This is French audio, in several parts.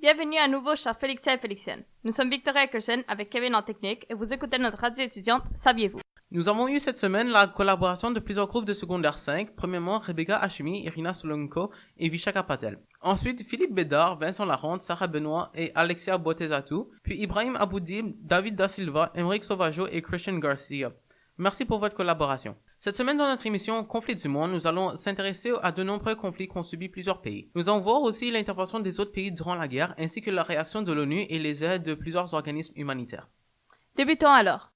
Bienvenue à nouveau chers Félixiens et Félixiennes. Nous sommes Victoria et Kirsten avec Kevin en technique et vous écoutez notre radio étudiante Saviez-vous? Nous avons eu cette semaine la collaboration de plusieurs groupes de secondaire 5, premièrement Rebecca Hashimi, Irina Solonko et Vishaka Patel. Ensuite, Philippe Bédard, Vincent Larente, Sarah Benoît et Alexia Boitezatou, puis Ibrahim Aboudi, David Da Silva, Emeric Sauvageau et Christian Garcia. Merci pour votre collaboration. Cette semaine dans notre émission Conflits du monde, nous allons s'intéresser à de nombreux conflits qu'ont subis plusieurs pays. Nous allons voir aussi l'intervention des autres pays durant la guerre, ainsi que la réaction de l'ONU et les aides de plusieurs organismes humanitaires. Débutons alors.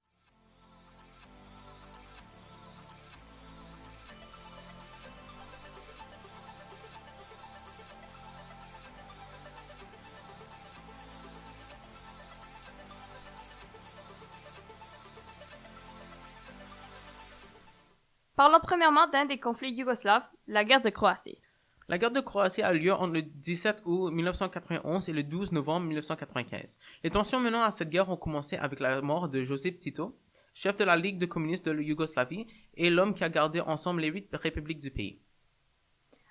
Parlons premièrement d'un des conflits yougoslaves, la guerre de Croatie. La guerre de Croatie a lieu entre le 17 août 1991 et le 12 novembre 1995. Les tensions menant à cette guerre ont commencé avec la mort de Josip Tito, chef de la Ligue de communistes de Yougoslavie et l'homme qui a gardé ensemble les 8 républiques du pays.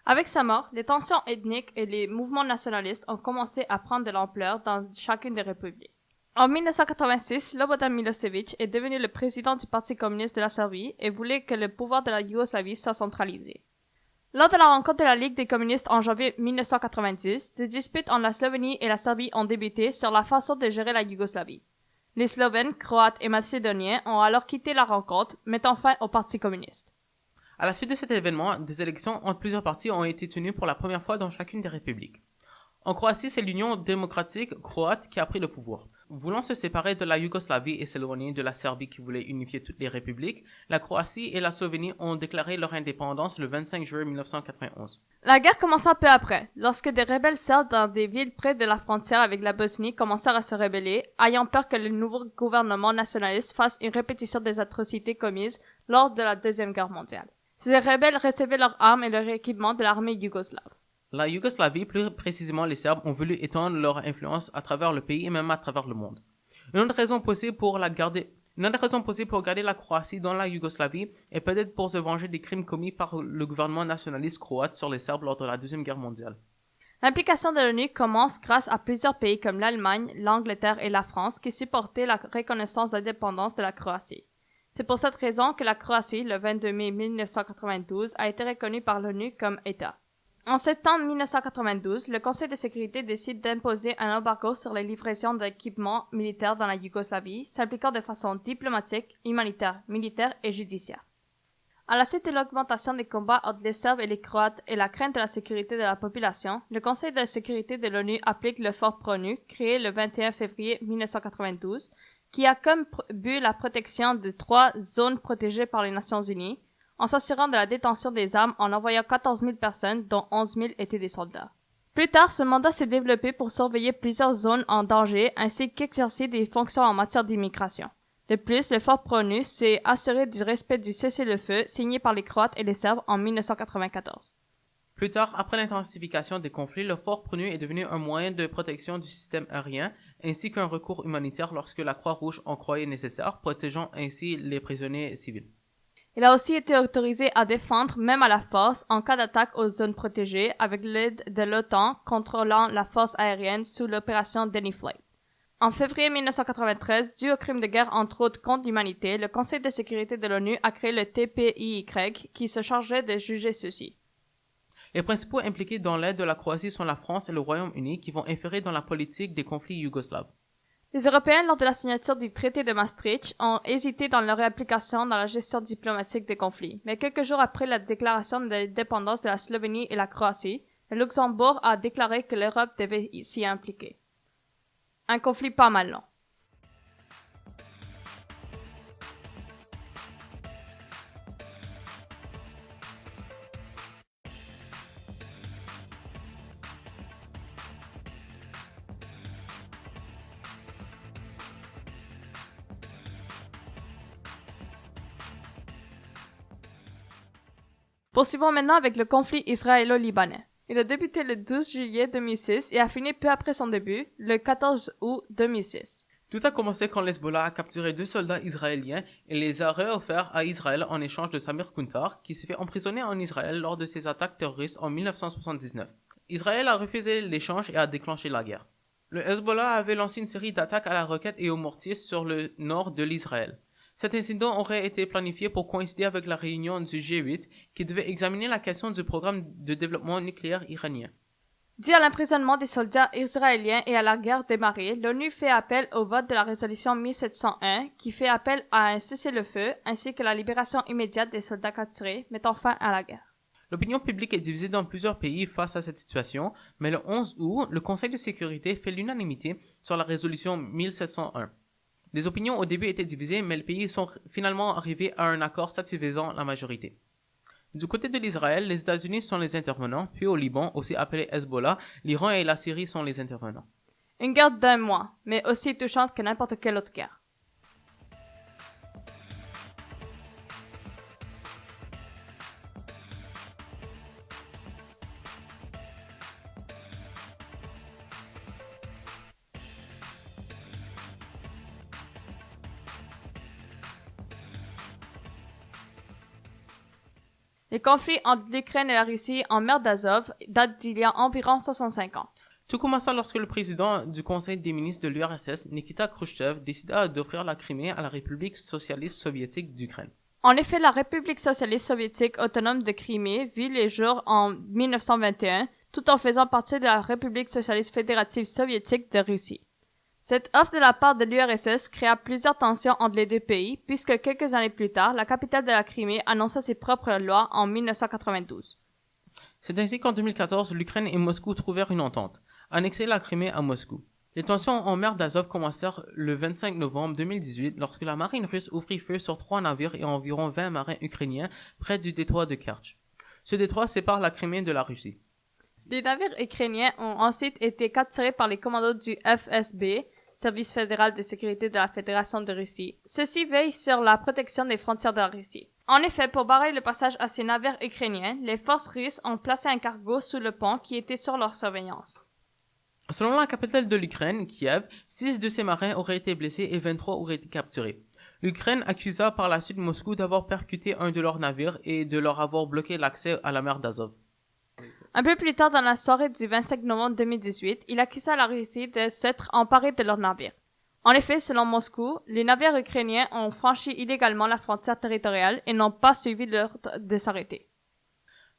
Avec sa mort, les tensions ethniques et les mouvements nationalistes ont commencé à prendre de l'ampleur dans chacune des républiques. En 1986, Slobodan Milosevic est devenu le président du Parti communiste de la Serbie et voulait que le pouvoir de la Yougoslavie soit centralisé. Lors de la rencontre de la Ligue des communistes en janvier 1990, des disputes entre la Slovénie et la Serbie ont débuté sur la façon de gérer la Yougoslavie. Les Slovènes, Croates et Macédoniens ont alors quitté la rencontre, mettant fin au Parti communiste. À la suite de cet événement, des élections entre plusieurs partis ont été tenues pour la première fois dans chacune des républiques. En Croatie, c'est l'Union démocratique croate qui a pris le pouvoir. Voulant se séparer de la Yougoslavie et s'éloigner de la Serbie qui voulait unifier toutes les républiques, la Croatie et la Slovénie ont déclaré leur indépendance le 25 juillet 1991. La guerre commença peu après, lorsque des rebelles serbes dans des villes près de la frontière avec la Bosnie commencèrent à se rebeller, ayant peur que le nouveau gouvernement nationaliste fasse une répétition des atrocités commises lors de la Deuxième Guerre mondiale. Ces rebelles recevaient leurs armes et leur équipement de l'armée yougoslave. La Yougoslavie, plus précisément les Serbes, ont voulu étendre leur influence à travers le pays et même à travers le monde. Une autre raison possible pour garder la Croatie dans la Yougoslavie est peut-être pour se venger des crimes commis par le gouvernement nationaliste croate sur les Serbes lors de la Deuxième Guerre mondiale. L'implication de l'ONU commence grâce à plusieurs pays comme l'Allemagne, l'Angleterre et la France qui supportaient la reconnaissance d'indépendance de la Croatie. C'est pour cette raison que la Croatie, le 22 mai 1992, a été reconnue par l'ONU comme État. En septembre 1992, le Conseil de sécurité décide d'imposer un embargo sur les livraisons d'équipements militaires dans la Yougoslavie, s'impliquant de façon diplomatique, humanitaire, militaire et judiciaire. À la suite de l'augmentation des combats entre les Serbes et les Croates et la crainte de la sécurité de la population, le Conseil de sécurité de l'ONU applique le Fort Pronu, créé le 21 février 1992, qui a comme but la protection de 3 zones protégées par les Nations Unies, en s'assurant de la détention des armes en envoyant 14 000 personnes, dont 11 000 étaient des soldats. Plus tard, ce mandat s'est développé pour surveiller plusieurs zones en danger ainsi qu'exercer des fonctions en matière d'immigration. De plus, le Fort Pronu s'est assuré du respect du cessez-le-feu signé par les Croates et les Serbes en 1994. Plus tard, après l'intensification des conflits, le Fort Pronu est devenu un moyen de protection du système aérien ainsi qu'un recours humanitaire lorsque la Croix-Rouge en croyait nécessaire, protégeant ainsi les prisonniers civils. Il a aussi été autorisé à défendre, même à la force, en cas d'attaque aux zones protégées, avec l'aide de l'OTAN contrôlant la force aérienne sous l'opération Denny Flight. En février 1993, dû aux crimes de guerre entre autres contre l'humanité, le Conseil de sécurité de l'ONU a créé le TPIY qui se chargeait de juger ceux-ci. Les principaux impliqués dans l'aide de la Croatie sont la France et le Royaume-Uni qui vont inférer dans la politique des conflits yougoslaves. Les Européens, lors de la signature du traité de Maastricht, ont hésité dans leur application dans la gestion diplomatique des conflits. Mais quelques jours après la déclaration de l'indépendance de la Slovénie et la Croatie, le Luxembourg a déclaré que l'Europe devait s'y impliquer. Un conflit pas mal long. Poursuivons maintenant avec le conflit israélo-libanais. Il a débuté le 12 juillet 2006 et a fini peu après son début, le 14 août 2006. Tout a commencé quand l'Hezbollah a capturé 2 soldats israéliens et les a réofferts à Israël en échange de Samir Kuntar, qui s'est fait emprisonner en Israël lors de ses attaques terroristes en 1979. Israël a refusé l'échange et a déclenché la guerre. Le Hezbollah avait lancé une série d'attaques à la roquette et aux mortiers sur le nord de l'Israël. Cet incident aurait été planifié pour coïncider avec la réunion du G8 qui devait examiner la question du programme de développement nucléaire iranien. Dû à l'emprisonnement des soldats israéliens et à la guerre démarrée, l'ONU fait appel au vote de la résolution 1701 qui fait appel à un cessez-le-feu ainsi que la libération immédiate des soldats capturés, mettant fin à la guerre. L'opinion publique est divisée dans plusieurs pays face à cette situation, mais le 11 août, le Conseil de sécurité fait l'unanimité sur la résolution 1701. Les opinions au début étaient divisées, mais les pays sont finalement arrivés à un accord satisfaisant la majorité. Du côté de l'Israël, les États-Unis sont les intervenants, puis au Liban, aussi appelé Hezbollah, l'Iran et la Syrie sont les intervenants. Une guerre d'un mois, mais aussi touchante que n'importe quelle autre guerre. Les conflits entre l'Ukraine et la Russie en mer d'Azov datent d'il y a environ 65 ans. Tout commença lorsque le président du Conseil des ministres de l'URSS, Nikita Khrouchtchev, décida d'offrir la Crimée à la République socialiste soviétique d'Ukraine. En effet, la République socialiste soviétique autonome de Crimée vit les jours en 1921, tout en faisant partie de la République socialiste fédérative soviétique de Russie. Cette offre de la part de l'URSS créa plusieurs tensions entre les deux pays, puisque quelques années plus tard, la capitale de la Crimée annonça ses propres lois en 1992. C'est ainsi qu'en 2014, l'Ukraine et Moscou trouvèrent une entente, annexer la Crimée à Moscou. Les tensions en mer d'Azov commencèrent le 25 novembre 2018 lorsque la marine russe ouvrit feu sur 3 navires et environ 20 marins ukrainiens près du détroit de Kertch. Ce détroit sépare la Crimée de la Russie. Les navires ukrainiens ont ensuite été capturés par les commandos du FSB, Service fédéral de sécurité de la Fédération de Russie. Ceux-ci veillent sur la protection des frontières de la Russie. En effet, pour barrer le passage à ces navires ukrainiens, les forces russes ont placé un cargo sous le pont qui était sur leur surveillance. Selon la capitale de l'Ukraine, Kiev, 6 de ces marins auraient été blessés et 23 auraient été capturés. L'Ukraine accusa par la suite Moscou d'avoir percuté un de leurs navires et de leur avoir bloqué l'accès à la mer d'Azov. Un peu plus tard dans la soirée du 25 novembre 2018, il accusa la Russie de s'être emparée de leurs navires. En effet, selon Moscou, les navires ukrainiens ont franchi illégalement la frontière territoriale et n'ont pas suivi l'ordre de s'arrêter.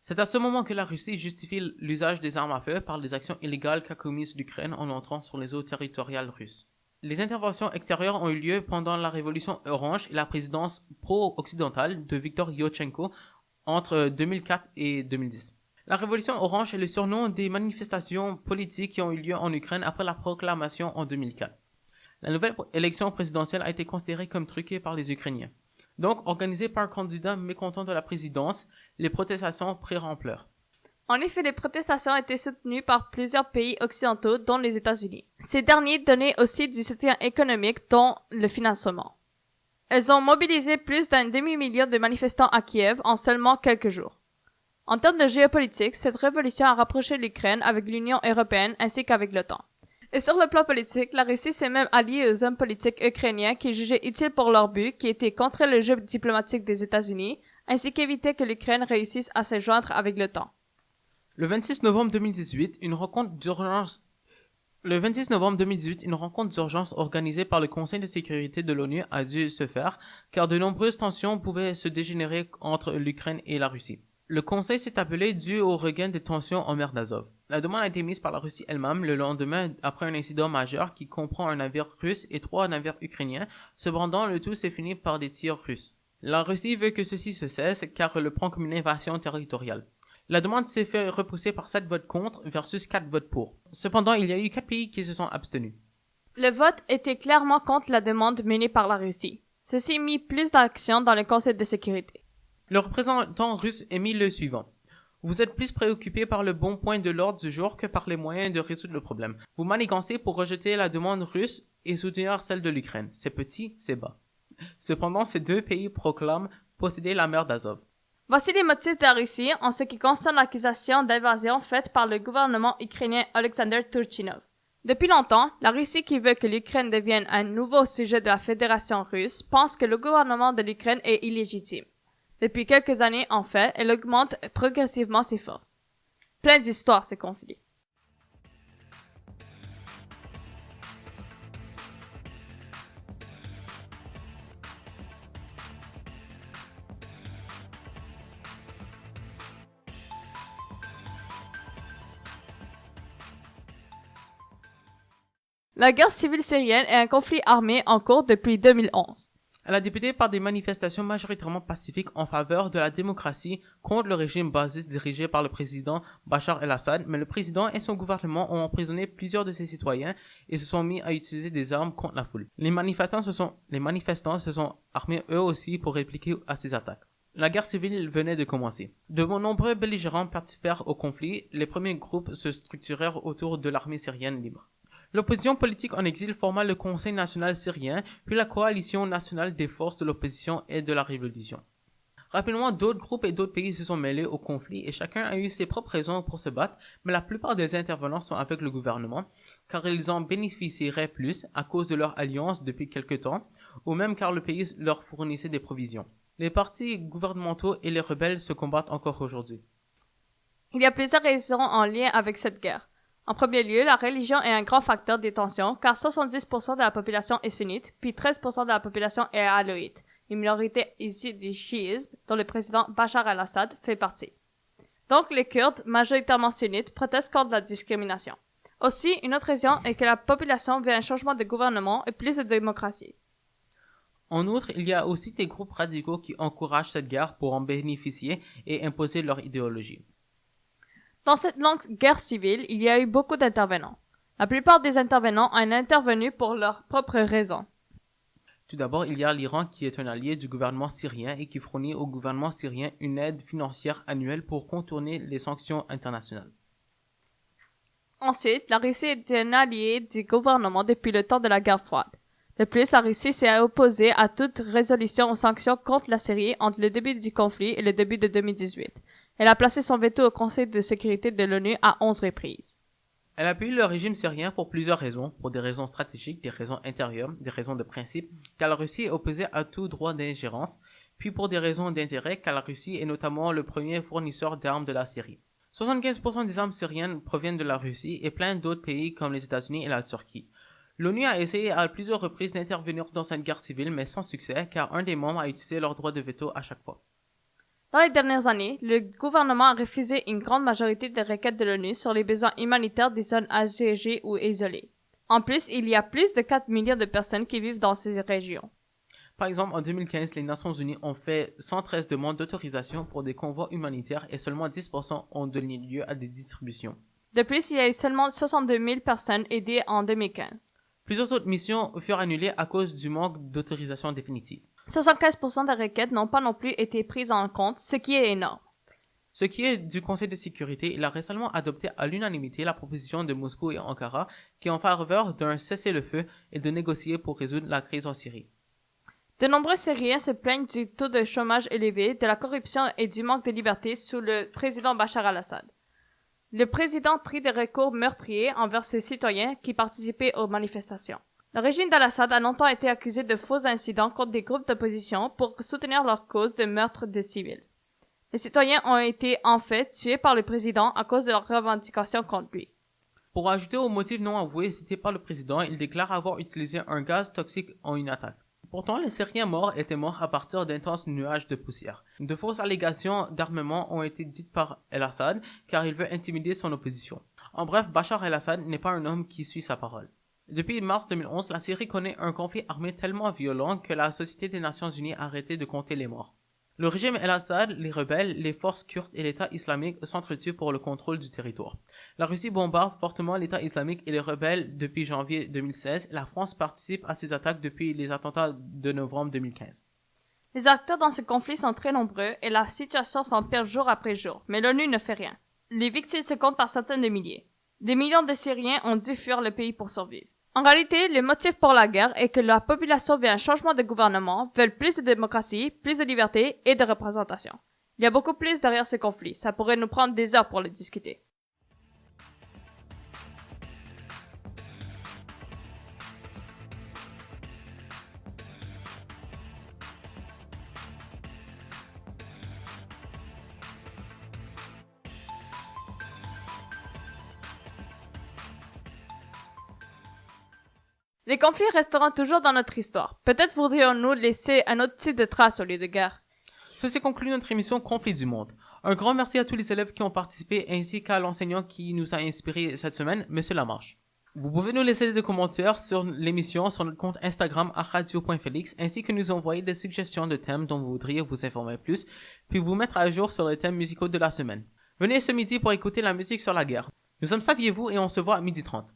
C'est à ce moment que la Russie justifie l'usage des armes à feu par les actions illégales qu'a commises l'Ukraine en entrant sur les eaux territoriales russes. Les interventions extérieures ont eu lieu pendant la révolution orange et la présidence pro-occidentale de Viktor Yushchenko entre 2004 et 2010. La révolution orange est le surnom des manifestations politiques qui ont eu lieu en Ukraine après la proclamation en 2004. La nouvelle élection présidentielle a été considérée comme truquée par les Ukrainiens. Donc, organisée par un candidat mécontent de la présidence, les protestations prirent ampleur. En effet, les protestations étaient soutenues par plusieurs pays occidentaux, dont les États-Unis. Ces derniers donnaient aussi du soutien économique, dont le financement. Elles ont mobilisé plus d'un demi-million de manifestants à Kiev en seulement quelques jours. En termes de géopolitique, cette révolution a rapproché l'Ukraine avec l'Union européenne ainsi qu'avec l'OTAN. Et sur le plan politique, la Russie s'est même alliée aux hommes politiques ukrainiens qui jugeaient utiles pour leur but, qui était contrer le jeu diplomatique des États-Unis, ainsi qu'éviter que l'Ukraine réussisse à se joindre avec l'OTAN. Le 26 novembre 2018, une rencontre d'urgence organisée par le Conseil de sécurité de l'ONU a dû se faire, car de nombreuses tensions pouvaient se dégénérer entre l'Ukraine et la Russie. Le Conseil s'est appelé dû au regain des tensions en mer d'Azov. La demande a été mise par la Russie elle-même le lendemain après un incident majeur qui comprend un navire russe et 3 navires ukrainiens. Cependant, le tout s'est fini par des tirs russes. La Russie veut que ceci se cesse car elle le prend comme une invasion territoriale. La demande s'est fait repousser par 7 votes contre versus 4 votes pour. Cependant, il y a eu 4 pays qui se sont abstenus. Le vote était clairement contre la demande menée par la Russie. Ceci mit plus d'action dans le Conseil de sécurité. Le représentant russe émit le suivant. Vous êtes plus préoccupé par le bon point de l'ordre du jour que par les moyens de résoudre le problème. Vous manigancez pour rejeter la demande russe et soutenir celle de l'Ukraine. C'est petit, c'est bas. Cependant, ces 2 pays proclament posséder la mer d'Azov. Voici les motifs de la Russie en ce qui concerne l'accusation d'invasion faite par le gouvernement ukrainien Alexander Turchinov. Depuis longtemps, la Russie qui veut que l'Ukraine devienne un nouveau sujet de la Fédération russe pense que le gouvernement de l'Ukraine est illégitime. Depuis quelques années, en fait, elle augmente progressivement ses forces. Plein d'histoires, ces conflits. La guerre civile syrienne est un conflit armé en cours depuis 2011. Elle a débuté par des manifestations majoritairement pacifiques en faveur de la démocratie contre le régime basiste dirigé par le président Bachar el-Assad, mais le président et son gouvernement ont emprisonné plusieurs de ses citoyens et se sont mis à utiliser des armes contre la foule. Les manifestants se sont armés eux aussi pour répliquer à ces attaques. La guerre civile venait de commencer. De nombreux belligérants participèrent au conflit, les premiers groupes se structurèrent autour de l'armée syrienne libre. L'opposition politique en exil forma le Conseil national syrien, puis la coalition nationale des forces de l'opposition et de la révolution. Rapidement, d'autres groupes et d'autres pays se sont mêlés au conflit et chacun a eu ses propres raisons pour se battre, mais la plupart des intervenants sont avec le gouvernement, car ils en bénéficieraient plus à cause de leur alliance depuis quelque temps, ou même car le pays leur fournissait des provisions. Les partis gouvernementaux et les rebelles se combattent encore aujourd'hui. Il y a plusieurs raisons en lien avec cette guerre. En premier lieu, la religion est un grand facteur des tensions, car 70% de la population est sunnite, puis 13% de la population est alaouite, une minorité issue du chiisme dont le président Bachar el-Assad fait partie. Donc les Kurdes, majoritairement sunnites, protestent contre la discrimination. Aussi, une autre raison est que la population veut un changement de gouvernement et plus de démocratie. En outre, il y a aussi des groupes radicaux qui encouragent cette guerre pour en bénéficier et imposer leur idéologie. Dans cette longue guerre civile, il y a eu beaucoup d'intervenants. La plupart des intervenants ont intervenu pour leurs propres raisons. Tout d'abord, il y a l'Iran qui est un allié du gouvernement syrien et qui fournit au gouvernement syrien une aide financière annuelle pour contourner les sanctions internationales. Ensuite, la Russie est un allié du gouvernement depuis le temps de la guerre froide. De plus, la Russie s'est opposée à toute résolution aux sanctions contre la Syrie entre le début du conflit et le début de 2018. Elle a placé son veto au Conseil de sécurité de l'ONU à 11 reprises. Elle appuie le régime syrien pour plusieurs raisons, pour des raisons stratégiques, des raisons intérieures, des raisons de principe, car la Russie est opposée à tout droit d'ingérence, puis pour des raisons d'intérêt, car la Russie est notamment le premier fournisseur d'armes de la Syrie. 75% des armes syriennes proviennent de la Russie et plein d'autres pays comme les États-Unis et la Turquie. L'ONU a essayé à plusieurs reprises d'intervenir dans cette guerre civile, mais sans succès, car un des membres a utilisé leur droit de veto à chaque fois. Dans les dernières années, le gouvernement a refusé une grande majorité des requêtes de l'ONU sur les besoins humanitaires des zones assiégées ou isolées. En plus, il y a plus de 4 millions de personnes qui vivent dans ces régions. Par exemple, en 2015, les Nations Unies ont fait 113 demandes d'autorisation pour des convois humanitaires et seulement 10% ont donné lieu à des distributions. De plus, il y a eu seulement 62 000 personnes aidées en 2015. Plusieurs autres missions furent annulées à cause du manque d'autorisation définitive. 75% des requêtes n'ont pas non plus été prises en compte, ce qui est énorme. Ce qui est du Conseil de sécurité, il a récemment adopté à l'unanimité la proposition de Moscou et Ankara qui est en faveur d'un cessez-le-feu et de négocier pour résoudre la crise en Syrie. De nombreux Syriens se plaignent du taux de chômage élevé, de la corruption et du manque de liberté sous le président Bachar el-Assad. Le président prit des recours meurtriers envers ses citoyens qui participaient aux manifestations. Le régime d'Al-Assad a longtemps été accusé de faux incidents contre des groupes d'opposition pour soutenir leur cause de meurtre de civils. Les citoyens ont été en fait tués par le président à cause de leurs revendications contre lui. Pour ajouter aux motifs non avoués cités par le président, il déclare avoir utilisé un gaz toxique en une attaque. Pourtant, les Syriens morts étaient morts à partir d'intenses nuages de poussière. De fausses allégations d'armement ont été dites par El-Assad car il veut intimider son opposition. En bref, Bachar el-Assad n'est pas un homme qui suit sa parole. Depuis mars 2011, la Syrie connaît un conflit armé tellement violent que la Société des Nations Unies a arrêté de compter les morts. Le régime El-Assad, les rebelles, les forces kurdes et l'État islamique s'entretuent pour le contrôle du territoire. La Russie bombarde fortement l'État islamique et les rebelles depuis janvier 2016. La France participe à ces attaques depuis les attentats de novembre 2015. Les acteurs dans ce conflit sont très nombreux et la situation s'empire jour après jour, mais l'ONU ne fait rien. Les victimes se comptent par centaines de milliers. Des millions de Syriens ont dû fuir le pays pour survivre. En réalité, le motif pour la guerre est que la population veut un changement de gouvernement, veut plus de démocratie, plus de liberté et de représentation. Il y a beaucoup plus derrière ce conflit, ça pourrait nous prendre des heures pour le discuter. Les conflits resteront toujours dans notre histoire. Peut-être voudrions-nous laisser un autre type de trace au lieu de guerre. Ceci conclut notre émission Conflits du monde. Un grand merci à tous les élèves qui ont participé ainsi qu'à l'enseignant qui nous a inspirés cette semaine, Monsieur Lamarche. Vous pouvez nous laisser des commentaires sur l'émission sur notre compte Instagram @radio.felix ainsi que nous envoyer des suggestions de thèmes dont vous voudriez vous informer plus, puis vous mettre à jour sur les thèmes musicaux de la semaine. Venez ce midi pour écouter la musique sur la guerre. Nous sommes Saviez-vous et on se voit à 12h30.